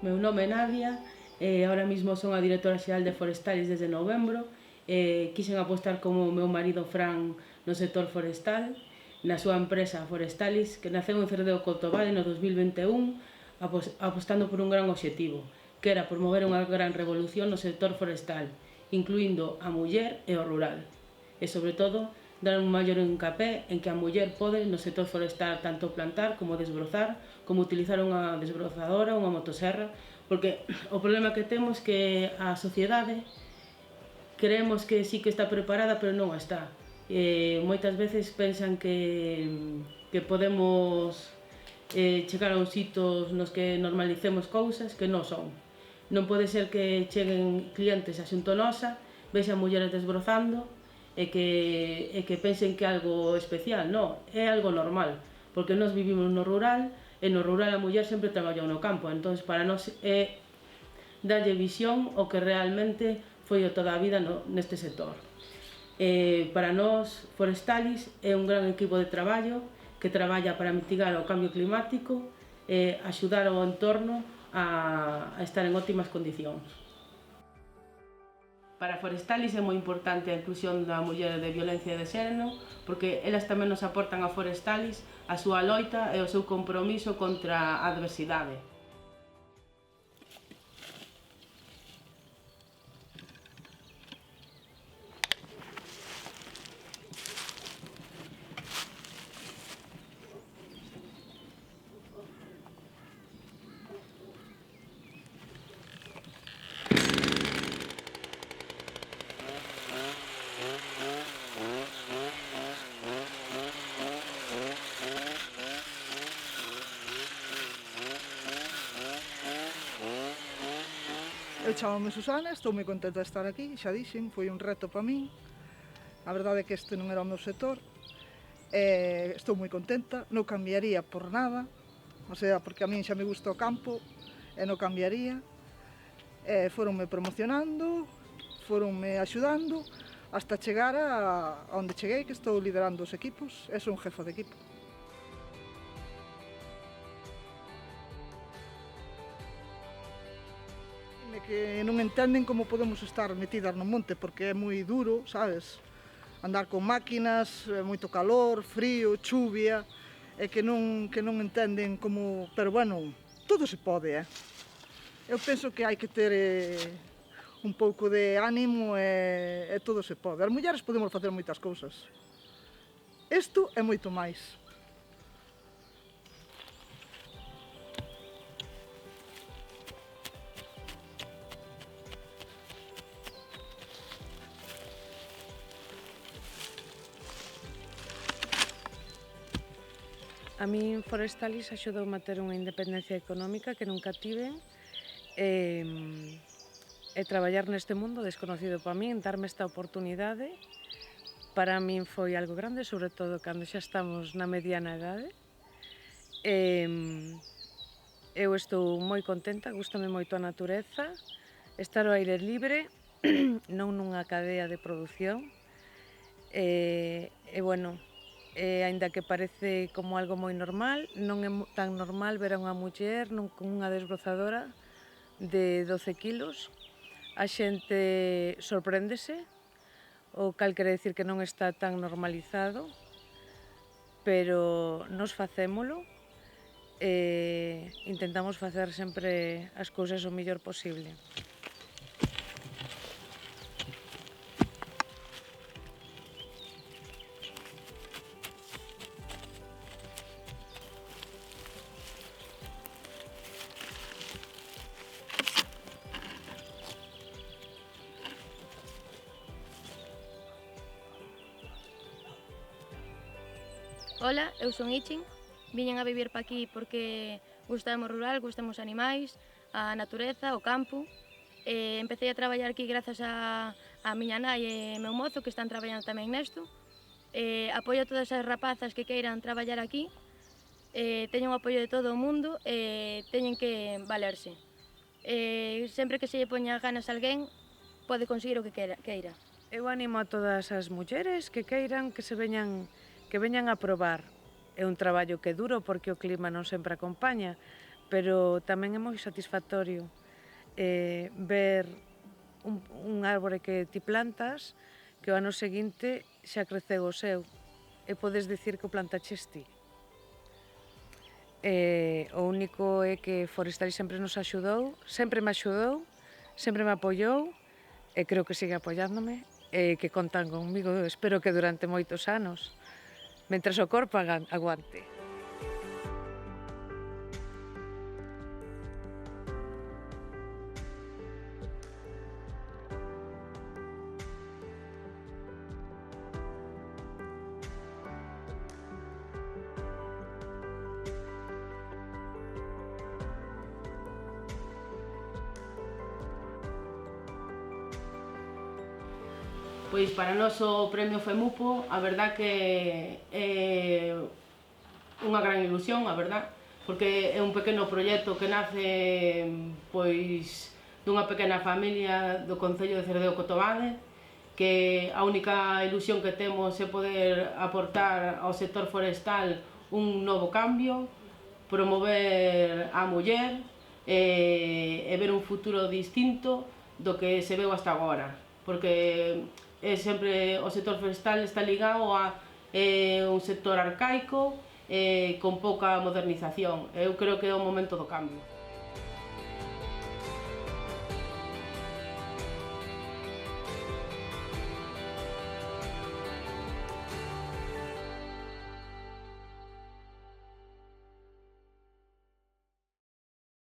Meu nome é Nadia, ahora mismo son a directora xeral de Forestalis desde novembro. Quixen apostar como meu marido Fran no sector forestal, na súa empresa Forestalis, que naceu en Cerdeo Cotobade no 2021, apostando por un gran obxectivo, que era promover unha gran revolución no sector forestal, incluindo a muller e o rural. E, sobre todo, dar un maior encapé en que a muller pode no sector forestal tanto plantar como desbrozar, como utilizar unha desbrozadora, unha motoserra, porque o problema que temos é que a sociedade creemos que sí que está preparada, pero non está. Moitas veces pensan que podemos chegar a uns hitos nos que normalicemos cousas que non son. Non pode ser que cheguen clientes a xunto nosa, vexan mulleres desbrozando que pensen que é algo especial. Non, é algo normal, porque nós vivimos no rural e no rural a muller sempre traballou no campo, entón para nós é darlle visión o que realmente foi toda a vida neste sector. Para nós, Forestalis é un gran equipo de traballo que traballa para mitigar o cambio climático e axudar ao entorno a estar en óptimas condicións. Para Forestalis é moi importante a inclusión da muller de violencia de xénero, porque elas tamén nos aportan a Forestalis a súa loita e o seu compromiso contra a adversidade. Eu chamome Susana, estou moi contenta de estar aquí, xa dixen, foi un reto para min. A verdade é que este non era o meu sector. Estou moi contenta, non cambiaría por nada, o sea, porque a min xa me gusta o campo e non cambiaría. Foronme promocionando, foronme axudando, hasta chegar a onde cheguei, que estou liderando os equipos, e son jefa de equipo. Que non entenden como podemos estar metidas no monte, porque é moi duro, sabes? Andar con máquinas, moito calor, frío, chuvia, e que non entenden como... Pero bueno, todo se pode, Eu penso que hai que ter un pouco de ánimo e todo se pode. As mulleres podemos facer moitas cousas. Isto é moito máis. A min Forestalis axudoume a ter unha independencia económica que nunca tiven e traballar neste mundo desconocido para min, darme esta oportunidade, para min foi algo grande, sobre todo cando xa estamos na mediana idade. Eu estou moi contenta, gústame moito a natureza, estar ao aire libre, non nunha cadea de produción, bueno, aínda que parece como algo moi normal, non é tan normal ver a unha muller con unha desbrozadora de 12 kilos. A xente sorpréndese, o cal quere dicir que non está tan normalizado, pero nos facémolo e intentamos facer sempre as cousas o mellor posible. Ola, eu son Ichin, viñen a vivir pa aquí porque gustamos o rural, gustamos os animais, a natureza, o campo. Empecé a traballar aquí grazas a miña nai e meu mozo que están traballando tamén nesto. Apoio a todas as rapazas que queiran traballar aquí, teñen o apoio de todo o mundo e teñen que valerse. Sempre que se lle poña ganas a alguén, pode conseguir o que queira. Eu animo a todas as mulleres que queiran que veñan a probar. É un traballo que é duro porque o clima non sempre acompaña, pero tamén é moi satisfactorio ver un árbore que ti plantas que o ano seguinte xa creceu o seu e podes dicir que o plantaches ti. O único é que Forestalis sempre nos axudou, sempre me apoiou e creo que sigue apoiándome e que contan conmigo, espero que durante moitos anos, mentras o corpo aguante. Pois para nós o Premio FEMUPO, a verdad que é unha gran ilusión, a verdad, porque é un pequeno proxecto que nace pois dunha pequena familia do Concello de Cerdeo Cotobade, que a única ilusión que temos é poder aportar ao sector forestal un novo cambio, promover a muller e ver un futuro distinto do que se veu hasta agora, porque sempre o sector forestal está ligado a un sector arcaico con pouca modernización. Eu creo que é o momento do cambio.